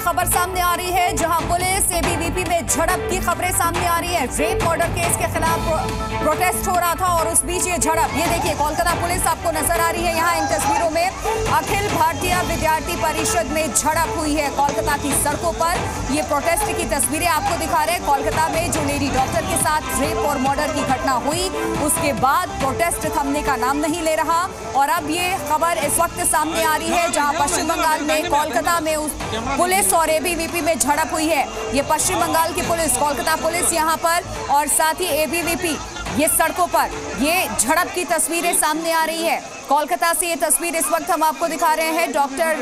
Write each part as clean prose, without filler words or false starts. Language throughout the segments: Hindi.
खबर सामने आ रही है जहां पुलिस एबीवीपी में झड़प की खबरें सामने आ रही है। रेप मर्डर केस के खिलाफ प्रोटेस्ट हो रहा था और उस बीच ये झड़प, ये देखिए कोलकाता पुलिस आपको नजर आ रही है यहाँ इन तस्वीरों में। अखिल भारतीय विद्यार्थी परिषद में झड़प हुई है कोलकाता की सड़कों पर। ये प्रोटेस्ट की तस्वीरें आपको दिखा रहे हैं। कोलकाता में जो लेडी डॉक्टर के साथ रेप और मर्डर की घटना हुई उसके बाद प्रोटेस्ट थमने का नाम नहीं ले रहा और अब ये खबर इस वक्त सामने आ रही है जहां पश्चिम बंगाल में कोलकाता में पुलिस और एबीवीपी में झड़प हुई है। ये पश्चिम बंगाल की पुलिस, कोलकाता पुलिस यहाँ पर और साथ ही एबीवीपी ये सड़कों पर ये झड़प की तस्वीरें सामने आ रही है। कोलकाता से ये तस्वीर इस वक्त हम आपको दिखा रहे हैं। डॉक्टर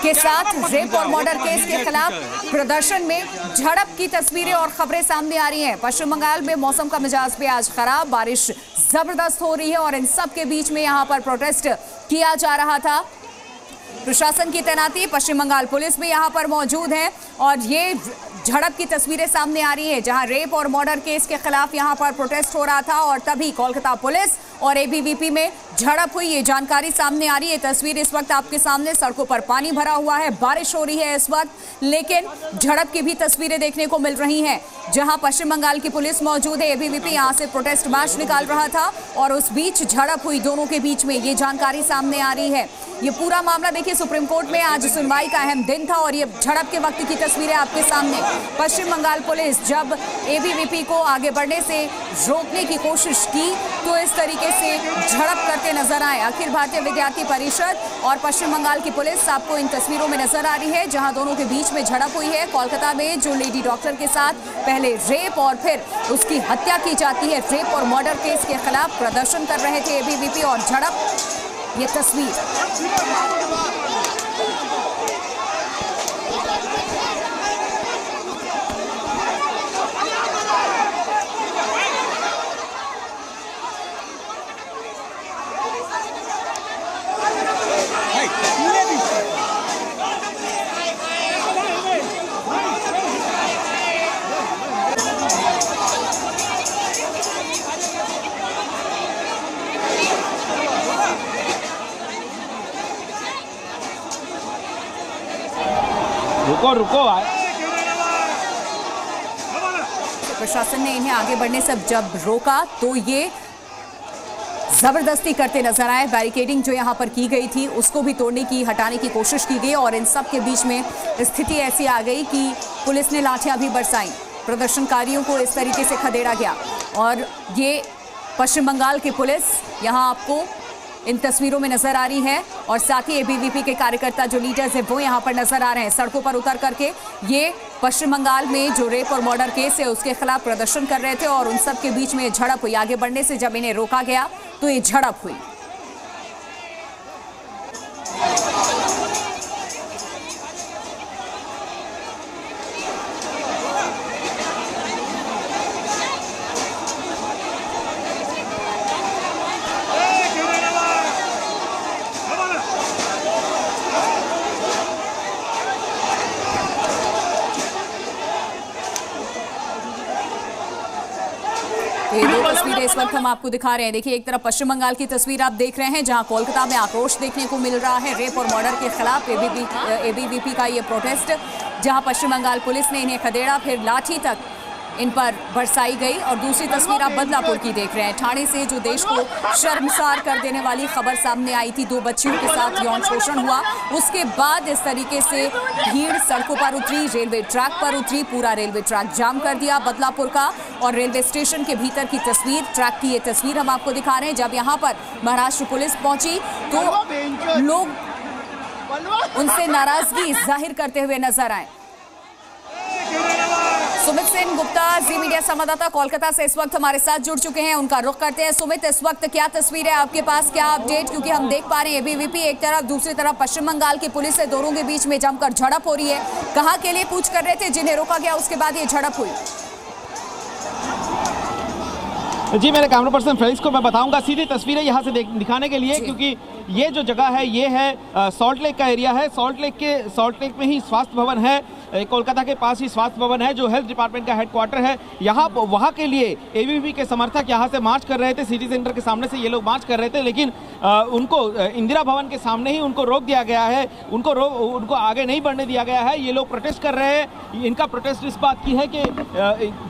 के साथ रेप और मर्डर केस के खिलाफ प्रदर्शन में झड़प की तस्वीरें और खबरें सामने आ रही हैं। पश्चिम बंगाल में मौसम का मिजाज भी आज खराब, बारिश जबरदस्त हो रही है और इन सब के बीच में यहाँ पर प्रोटेस्ट किया जा रहा था। प्रशासन की तैनाती, पश्चिम बंगाल पुलिस भी यहाँ पर मौजूद है और ये झड़प की तस्वीरें सामने आ रही है जहां रेप और मर्डर केस के खिलाफ यहां पर प्रोटेस्ट हो रहा था और तभी कोलकाता पुलिस और एबीवीपी में झड़प हुई। ये जानकारी सामने आ रही है। तस्वीर इस वक्त आपके सामने, सड़कों पर पानी भरा हुआ है, बारिश हो रही है इस वक्त, लेकिन झड़प की भी तस्वीरें देखने को मिल रही हैं जहां पश्चिम बंगाल की पुलिस मौजूद है। एबीवीपी यहां से प्रोटेस्ट मार्च निकाल रहा था और उस बीच झड़प हुई दोनों के बीच में, ये जानकारी सामने आ रही है। ये पूरा मामला देखिए, सुप्रीम कोर्ट में आज सुनवाई का अहम दिन था और ये झड़प के वक्त की तस्वीरें आपके सामने। पश्चिम बंगाल पुलिस जब एबीवीपी को आगे बढ़ने से रोकने की कोशिश की तो इस तरीके से झड़प करते नजर आए। अखिल भारतीय विद्यार्थी परिषद और पश्चिम बंगाल की पुलिस आपको इन तस्वीरों में नजर आ रही है जहां दोनों के बीच में झड़प हुई है। कोलकाता में जो लेडी डॉक्टर के साथ पहले रेप और फिर उसकी हत्या की जाती है, रेप और मर्डर केस के खिलाफ प्रदर्शन कर रहे थे एबीवीपी और झड़प, ये तस्वीर। रुको प्रशासन ने इन्हें आगे बढ़ने से जब रोका तो ये जबरदस्ती करते नजर आए। बैरिकेडिंग जो यहाँ पर की गई थी उसको भी तोड़ने की, हटाने की कोशिश की गई और इन सब के बीच में स्थिति ऐसी आ गई कि पुलिस ने लाठियां भी बरसाई, प्रदर्शनकारियों को इस तरीके से खदेड़ा गया। और ये पश्चिम बंगाल की पुलिस यहाँ आपको इन तस्वीरों में नजर आ रही है और साथ ही एबीवीपी के कार्यकर्ता जो लीडर्स हैं वो यहाँ पर नजर आ रहे हैं सड़कों पर उतर करके। ये पश्चिम बंगाल में जो रेप और मर्डर केस है उसके खिलाफ प्रदर्शन कर रहे थे और उन सब के बीच में झड़प हुई। आगे बढ़ने से जब इन्हें रोका गया तो ये झड़प हुई। ये दो तस्वीरें इस वक्त हम आपको दिखा रहे हैं। देखिए, एक तरफ पश्चिम बंगाल की तस्वीर आप देख रहे हैं जहां कोलकाता में आक्रोश देखने को मिल रहा है रेप और मर्डर के खिलाफ। एबीवीपी का ये प्रोटेस्ट जहां पश्चिम बंगाल पुलिस ने इन्हें खदेड़ा, फिर लाठी तक इन पर बरसाई गई। और दूसरी तस्वीर आप बदलापुर की देख रहे हैं। ठाणे से जो देश को शर्मसार कर देने वाली खबर सामने आई थी, 2 बच्चियों के साथ यौन शोषण हुआ, उसके बाद इस तरीके से भीड़ सड़कों पर उतरी, रेलवे ट्रैक पर उतरी, पूरा रेलवे ट्रैक जाम कर दिया बदलापुर का। और रेलवे स्टेशन के भीतर की तस्वीर, ट्रैक की ये तस्वीर हम आपको दिखा रहे हैं। जब यहाँ पर महाराष्ट्र पुलिस पहुंची तो लोग उनसे नाराजगी जाहिर करते हुए नजर आए। सुमित सेन गुप्ता, जी मीडिया संवाददाता कोलकाता से इस वक्त हमारे साथ जुड़ चुके हैं, उनका रुख करते हैं। सुमित, इस वक्त क्या तस्वीर है आपके पास, क्या अपडेट? क्योंकि हम देख पा रहे हैं एबीवीपी एक तरफ, दूसरी तरफ पश्चिम बंगाल की पुलिस है, दोनों के बीच में जमकर झड़प हो रही है। कहां के लिए पूछ कर रहे थे, जिन्हें रोका गया उसके बाद ये झड़प हुई? जी, मेरे कैमरा पर्सन फेलिक्स को मैं बताऊंगा सीधी तस्वीरें यहाँ से दिखाने के लिए, क्योंकि ये जो जगह है ये है सॉल्ट लेक का एरिया है। सॉल्ट लेक में ही स्वास्थ्य भवन है, कोलकाता के पास ही स्वास्थ्य भवन है जो हेल्थ डिपार्टमेंट का हेडक्वार्टर है। यहाँ वहाँ के लिए एबीवीपी के समर्थक यहाँ से मार्च कर रहे थे, सिटी सेंटर के सामने से ये लोग मार्च कर रहे थे, लेकिन उनको इंदिरा भवन के सामने ही उनको रोक दिया गया है, उनको आगे नहीं बढ़ने दिया गया है। ये लोग प्रोटेस्ट कर रहे हैं। इनका प्रोटेस्ट इस बात की है कि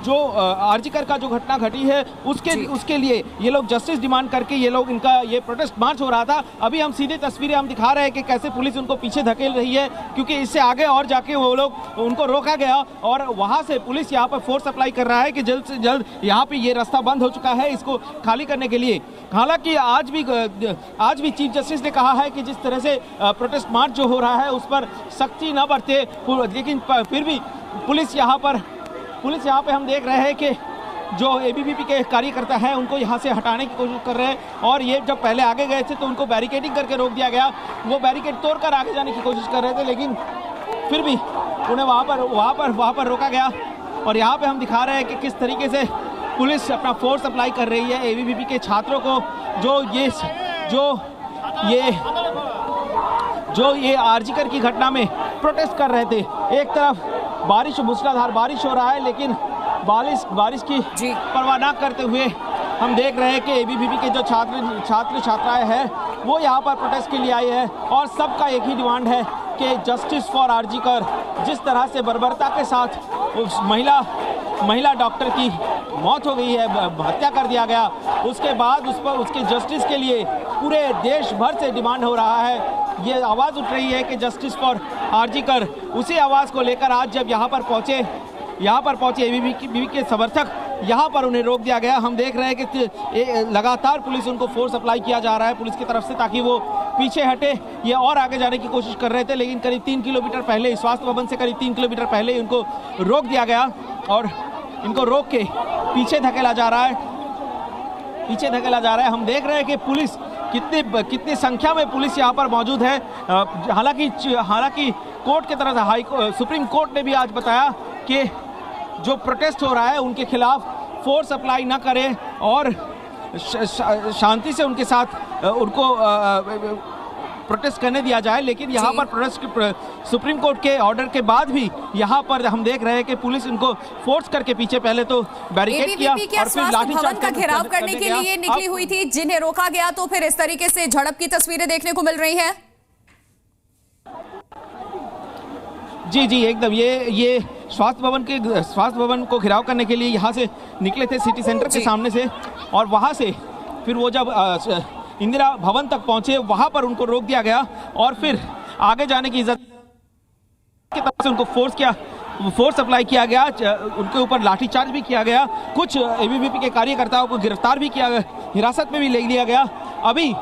जो आरजीकर का जो घटना घटी है उसके लिए ये लोग जस्टिस डिमांड करके ये लोग इनका ये प्रोटेस्ट मार्च हो रहा था। अभी हम सीधे तस्वीरें हम दिखा रहे हैं कि कैसे पुलिस उनको पीछे धकेल रही है, क्योंकि इससे आगे और जाके वो लोग उनको रोका गया और वहां से पुलिस यहाँ पर फोर्स अप्लाई कर रहा है कि जल्द से जल्द यहाँ पे ये रास्ता बंद हो चुका है, इसको खाली करने के लिए। हालांकि आज भी चीफ जस्टिस ने कहा है कि जिस तरह से प्रोटेस्ट मार्च जो हो रहा है उस पर सख्ती न बरते, लेकिन फिर भी पुलिस यहाँ पे हम देख रहे हैं कि जो एबीवीपी के कार्यकर्ता हैं उनको यहाँ से हटाने की कोशिश कर रहे हैं। और ये जब पहले आगे गए थे तो उनको बैरिकेडिंग करके रोक दिया गया, वो बैरिकेड तोड़कर आगे जाने की कोशिश कर रहे थे, लेकिन फिर भी उन्हें वहाँ पर रोका गया। और यहाँ पे हम दिखा रहे हैं कि किस तरीके से पुलिस अपना फोर्स अप्लाई कर रही है एबीवीपी के छात्रों को, जो ये आरजीकर की घटना में प्रोटेस्ट कर रहे थे। एक तरफ मूसलाधार बारिश हो रहा है, लेकिन बारिश की परवाह ना करते हुए हम देख रहे हैं कि एबीवीपी के जो छात्र छात्राएं हैं वो यहाँ पर प्रोटेस्ट के लिए आए हैं और सबका एक ही डिमांड है कि जस्टिस फॉर आरजीकर। जिस तरह से बर्बरता के साथ उस महिला डॉक्टर की मौत हो गई है, हत्या कर दिया गया, उसके बाद उसके जस्टिस के लिए पूरे देश भर से डिमांड हो रहा है, ये आवाज़ उठ रही है कि जस्टिस फॉर आरजीकर। उसी आवाज़ को लेकर आज जब यहाँ पर पहुँचे एबीवीपी के समर्थक, यहाँ पर उन्हें रोक दिया गया। हम देख रहे हैं कि लगातार पुलिस उनको फोर्स अप्लाई किया जा रहा है पुलिस की तरफ से, ताकि वो पीछे हटे। ये और आगे जाने की कोशिश कर रहे थे, लेकिन करीब 3 किलोमीटर पहले, स्वास्थ्य भवन से करीब 3 किलोमीटर पहले उनको रोक दिया गया और इनको रोक के पीछे धकेला जा रहा है। हम देख रहे हैं कि पुलिस कितनी संख्या में पुलिस यहाँ पर मौजूद है। हालांकि कोर्ट की तरफ से सुप्रीम कोर्ट ने भी आज बताया कि जो प्रोटेस्ट हो रहा है उनके खिलाफ फोर्स अप्लाई ना करें और शांति से उनके साथ उनको प्रोटेस्ट करने दिया जाए। लेकिन यहाँ पर प्रोटेस्ट सुप्रीम कोर्ट के ऑर्डर के बाद भी यहाँ पर हम देख रहे हैं कि पुलिस उनको फोर्स करके पीछे पहले तो बैरिकेड किया और फिर लाठीचार्ज का घेराव करने के लिए निकली हुई थी, जिन्हें रोका गया, तो फिर इस तरीके से झड़प की तस्वीरें देखने को मिल रही हैं। जी एकदम, ये स्वास्थ्य भवन को घेराव करने के लिए यहाँ से निकले थे सिटी सेंटर के सामने से, और वहाँ से फिर वो जब इंदिरा भवन तक पहुंचे वहाँ पर उनको रोक दिया गया और फिर आगे जाने की इजाजत की तरफ से उनको फोर्स अप्लाई किया गया, उनके ऊपर लाठीचार्ज भी किया गया। कुछ एबीवीपी के कार्यकर्ताओं को गिरफ्तार भी किया गया, हिरासत में भी ले लिया गया। अभी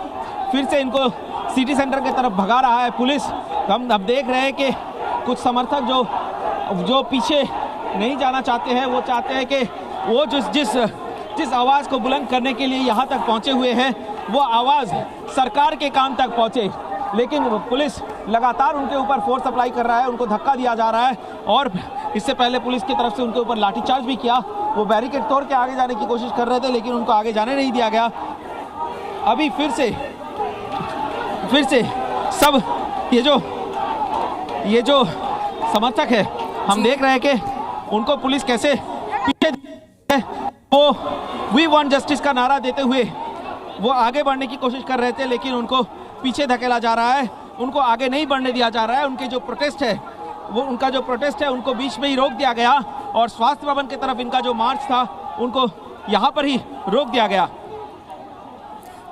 फिर से इनको सिटी सेंटर की तरफ भगा रहा है पुलिस। हम अब देख रहे हैं कि कुछ समर्थक जो पीछे नहीं जाना चाहते हैं, वो चाहते हैं कि वो जिस आवाज़ को बुलंद करने के लिए यहाँ तक पहुँचे हुए हैं वो आवाज़ सरकार के कान तक पहुँचे, लेकिन पुलिस लगातार उनके ऊपर फोर्स अप्लाई कर रहा है, उनको धक्का दिया जा रहा है। और इससे पहले पुलिस की तरफ से उनके ऊपर लाठीचार्ज भी किया। वो बैरिकेड तोड़ के आगे जाने की कोशिश कर रहे थे, लेकिन उनको आगे जाने नहीं दिया गया। अभी फिर से सब ये जो समर्थक है, हम देख रहे हैं कि उनको पुलिस कैसे पीछे वो वी वांट जस्टिस का नारा देते हुए वो आगे बढ़ने की कोशिश कर रहे थे, लेकिन उनको पीछे धकेला जा रहा है, उनको आगे नहीं बढ़ने दिया जा रहा है। उनका जो प्रोटेस्ट है उनको बीच में ही रोक दिया गया और स्वास्थ्य भवन की तरफ इनका जो मार्च था उनको यहाँ पर ही रोक दिया गया।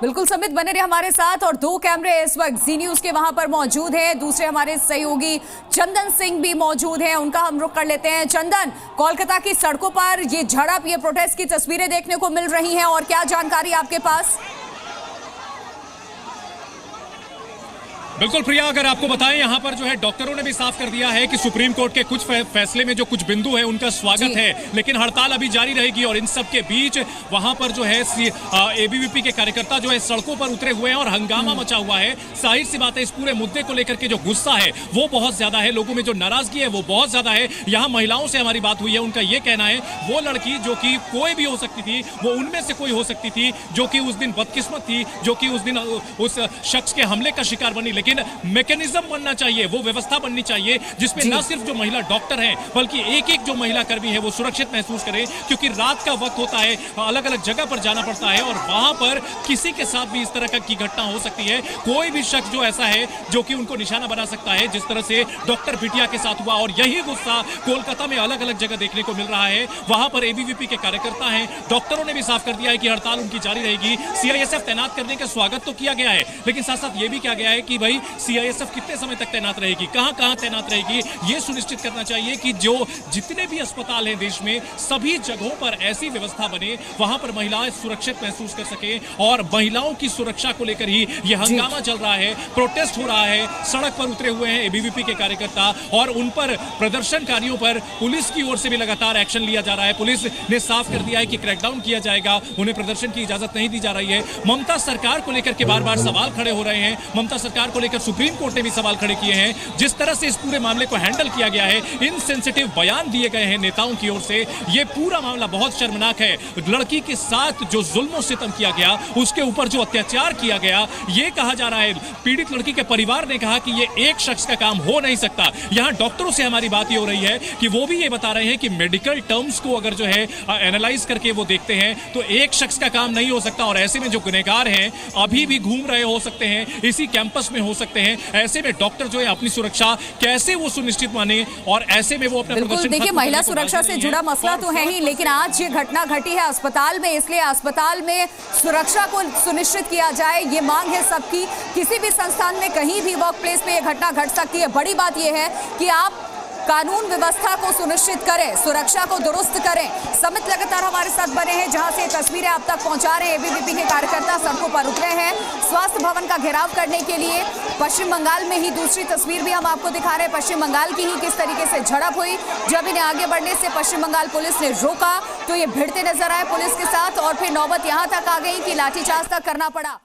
बिल्कुल समित, बने रहे हमारे साथ। और 2 कैमरे इस वक्त जी न्यूज के वहां पर मौजूद हैं, दूसरे हमारे सहयोगी चंदन सिंह भी मौजूद हैं, उनका हम रुख कर लेते हैं। चंदन, कोलकाता की सड़कों पर ये झड़प, ये प्रोटेस्ट की तस्वीरें देखने को मिल रही हैं, और क्या जानकारी आपके पास? बिल्कुल प्रिया, अगर आपको बताएं यहाँ पर जो है डॉक्टरों ने भी साफ कर दिया है कि सुप्रीम कोर्ट के कुछ फैसले में जो कुछ बिंदु है उनका स्वागत है, लेकिन हड़ताल अभी जारी रहेगी। और इन सब के बीच वहां पर जो है एबीवीपी के कार्यकर्ता जो है सड़कों पर उतरे हुए हैं और हंगामा मचा हुआ है। जाहिर सी बात है, इस पूरे मुद्दे को लेकर के जो गुस्सा है वो बहुत ज्यादा है, लोगों में जो नाराजगी है वो बहुत ज्यादा है। यहाँ महिलाओं से हमारी बात हुई है, उनका ये कहना है वो लड़की जो कि कोई भी हो सकती थी, वो उनमें से कोई हो सकती थी जो कि उस दिन बदकिस्मत थी, जो कि उस दिन उस शख्स के हमले का शिकार बनी। लेकिन मैकेनिज्म बनना चाहिए, वो व्यवस्था बननी चाहिए जिसमें न सिर्फ जो महिला डॉक्टर हैं बल्कि एक एक जो महिला कर्मी है वो सुरक्षित महसूस करे, क्योंकि रात का वक्त होता है, अलग अलग जगह पर जाना पड़ता है और वहां पर किसी के साथ भी इस तरह की घटना हो सकती है। कोई भी शख्स जो ऐसा है जो कि उनको निशाना बना सकता है, जिस तरह से डॉक्टर बिटिया के साथ हुआ। और यही गुस्सा कोलकाता में अलग अलग जगह देखने को मिल रहा है। वहां पर एबीवीपी के कार्यकर्ता हैं, डॉक्टरों ने भी साफ कर दिया है कि हड़ताल उनकी जारी रहेगी। सीआईएसएफ तैनात करने का स्वागत तो किया गया है, लेकिन साथ साथ ये भी किया गया है कि भाई सीआईएसएफ कितने समय तक तैनात रहेगी, कहां तैनात रहेगी, ये सुनिश्चित करना चाहिए कि जो जितने भी अस्पताल हैं देश में, सभी जगहों पर ऐसी व्यवस्था बने वहां पर महिलाएं सुरक्षित महसूस कर सके। और महिलाओं की सुरक्षा को लेकर ही ये हंगामा चल रहा है, प्रोटेस्ट हो रहा है, सड़क पर उतरे हुए हैं एबीवीपी के कार्यकर्ता और उन पर प्रदर्शनकारियों पर पुलिस की ओर से भी लगातार एक्शन लिया जा रहा है। पुलिस ने साफ कर दिया है कि क्रैकडाउन किया जाएगा, उन्हें प्रदर्शन की इजाजत नहीं दी जा रही है। ममता सरकार को लेकर के बार बार सवाल खड़े हो रहे हैं, ममता सरकार को लेकर सुप्रीम कोर्ट ने भी सवाल खड़े किए हैं। जिस तरह से इस पूरे मामले को हैंडल किया गया है, इनसेंसिटिव बयान दिए गए हैं नेताओं की ओर से, ये पूरा मामला बहुत शर्मनाक है। लड़की के साथ जो जुल्म सितम किया गया, उसके ऊपर जो अत्याचार किया गया, ये कहा जा रहा है, पीड़ित लड़की के परिवार ने कहा कि ये एक शख्स का काम हो नहीं सकता। यहाँ डॉक्टरों से हमारी बात ये हो रही है कि वो भी ये बता रहे हैं कि मेडिकल टर्म्स को अगर जो है एनालाइज करके वो देखते हैं तो एक शख्स का काम नहीं हो सकता। और ऐसे में जो गुनहगार हैं अभी भी घूम रहे हो सकते हैं, इसी कैंपस में हो सकते हैं। ऐसे में डॉक्टर जो है अपनी सुरक्षा कैसे वो सुनिश्चित माने और ऐसे में वो अपना बिल्कुल देखिए, महिला सुरक्षा से जुड़ा मसला तो है ही, लेकिन आज ये घटना घटी है अस्पताल में, इसलिए अस्पताल में सुरक्षा को सुनिश्चित किया जाए, ये मांग है सबकी। किसी भी संस्थान में कहीं भी वर्क प्लेस पे ये घटना घट सकती है। बड़ी बात ये है कि आप कानून व्यवस्था को सुनिश्चित करें, सुरक्षा को दुरुस्त करें। समित लगातार हमारे साथ बने हैं, जहां से तस्वीरें आप तक पहुंचा रहे हैं। एबीवीपी के कार्यकर्ता सड़कों पर उतरे हैं स्वास्थ्य भवन का घेराव करने के लिए। पश्चिम बंगाल में ही दूसरी तस्वीर भी हम आपको दिखा रहे हैं, पश्चिम बंगाल की ही किस तरीके से झड़प हुई। जब इन्हें आगे बढ़ने से पश्चिम बंगाल पुलिस ने रोका तो ये भिड़ते नजर आए पुलिस के साथ और फिर नौबत यहां तक आ गई कि लाठीचार्ज तक करना पड़ा।